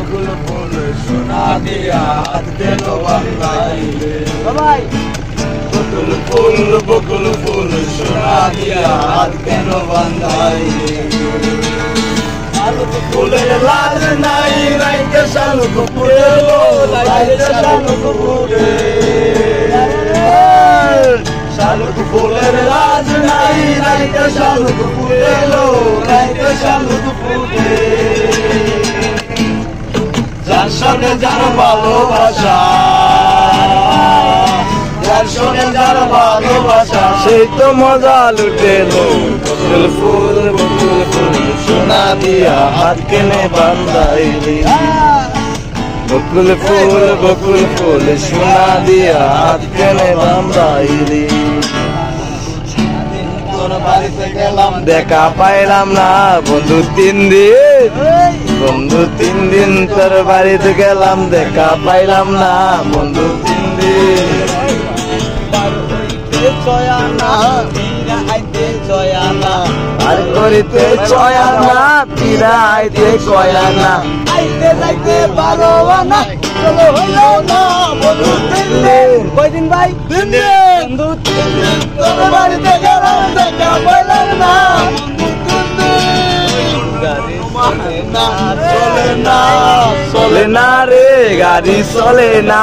বকুল ফুল সোনা দিয়া হাত কেন বান্ধাইলে সবাই বকুল ফুল সোনা দিয়া হাত কেন বান্ধাইলে শালুক ফুলের লাজ নাই রাইতে শালুক ফুলেলো রাইতে শালুক ফুলে শালুক ফুলের লাজ নাই রাইতে শালুক ফুলেলো রাইতে শালুক ফুলে যার সঙ্গে যার ভালোবাসা যার সঙ্গে যার ভালোবাসা সেই তো মজা লুটেলো বকুল ফুল সোনা দিয়া হাত কেনে বান্ধাইলি বকুল ফুল সোনা দিয়া হাত কেনে বান্ধাইলি বাড়িতে গেলাম দেখা পাইলাম না বন্ধু 3 দিন তোর বাড়িতে গেলাম দেখা পাইলাম না বন্ধু 3 দিন আর করিতে চয়ানা পিরা আইতে চয়ানা আইতে যাইতে পারো না চলো হইল না বন্ধু 3 দিন কয়দিন ভাই 3 দিন বন্ধু 3 দিন তোর বাড়িতে গেলাম দেখা পাইলাম না চলে না রে গাড়ি চলে না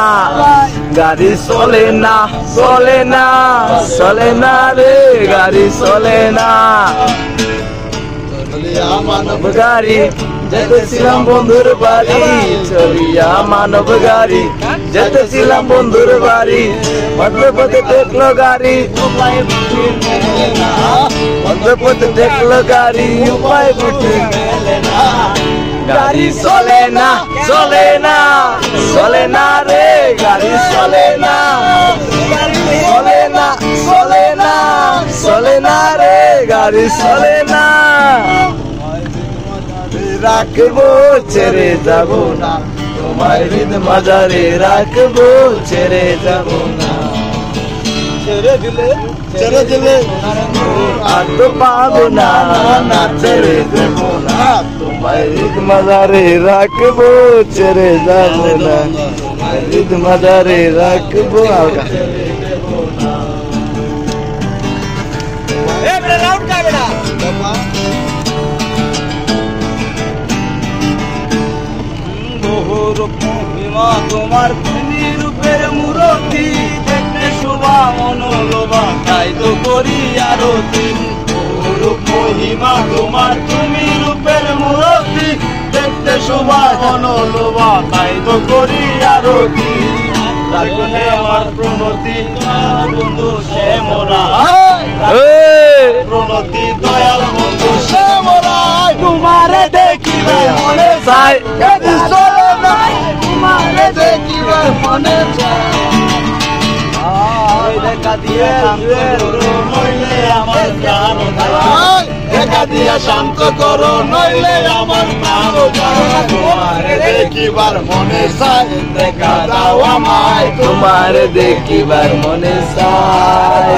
গাড়ি চলে না চলে না চলে না রে গাড়ি চলে না মানব গাড়ি যেতেছিলাম বন্ধুর বাড়ি চলিয়া মানব গাড়ি যেতেছিলাম বন্ধুর বাড়ি মধ্যপথে দেখলো গাড়ি মধ্যপথে দেখলো গাড়ি উপায় বুঝে গাড়ি চলে না চলে না চলে না রে গাড়ি চলে না চলে না চলে না চলে না রে গাড়ি চলে না রাখবো ছেড়ে যাব না তোমার হৃদ মাজারে রাখবো ছেড়ে যাব না ছেড়ে দিলে আর তো পাবো না না ছেড়ে দেব না তোমার হৃদ মাজারে রাখবো ছেড়ে যাব না তোমার হৃদ মাজারে রাখবো তোমার প্রেমী রূপের মূরতি দেখতে শোভা মনোলোভা তাই তো করি আরতি রূপ মহিমা তোমার তুমি রূপের মূরতি দেখতে শোভা মনোলোভা তাই তো করি আরতি রাখলে আমার প্রণতি বন্ধু সে মোরা প্রণতি দয়াল বন্ধু সে মোরা তোমারে দেখিলে মনে চায় চলে না তোমারে দেখিলে মনে চায় দেখা দিয়ে নইলে আমার প্রাণ দেখা দিয়ে শান্ত করো নইলে আমার প্রাণ তোমারে দেখিবার মনে চায় দেখা দাও আমায় তোমারে দেখিবার মনে চায়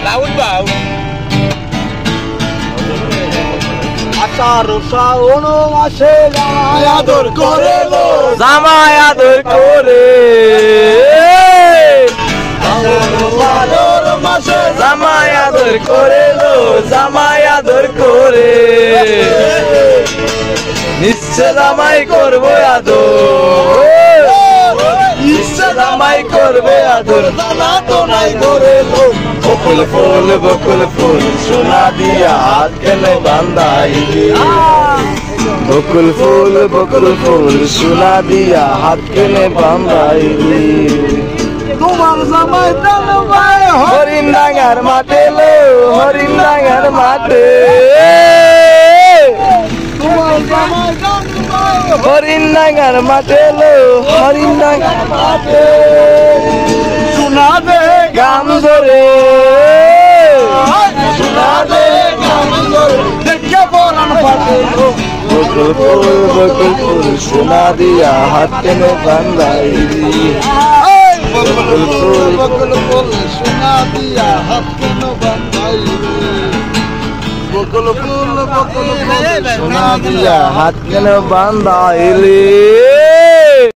রাহুল বাবু আচার শ্রাবণ মাসে জামাই আদর করে লো জামাই আদর করে মাসে জামাই আদর করে লো জামাই আদর করে নিশ্চয় জামাই করবো আদর ইচ্ছা জামাই করবে আদর দানা তো নাই করে লো বকুল ফুল সোনা দিয়া হাত কেনে বান্ধাইলি বকুল ফুল সোনা দিয়া হাত কেনে বান্ধাইলি তোমার জামাই ভাই হরিণ ডাঙ্গার মাঠে লো হরিণ ডাঙ্গার মাঠে তোমার জামাই হরিণ ডাঙ্গার মাঠে লো হরিণ ডাঙ্গার মাঠে শোনা দে গান ধরে শোনা দে গান ধরে দেখে বলান পাতে বকুল ফুল সোনা দিয়া হাত কেনে বান্ধাইলি বকুল ফুল সোনা দিয়া হাত কেনে বান্ধাইলি বকুল ফুল সোনা দিয়া হাত কেন বান্ধাইলি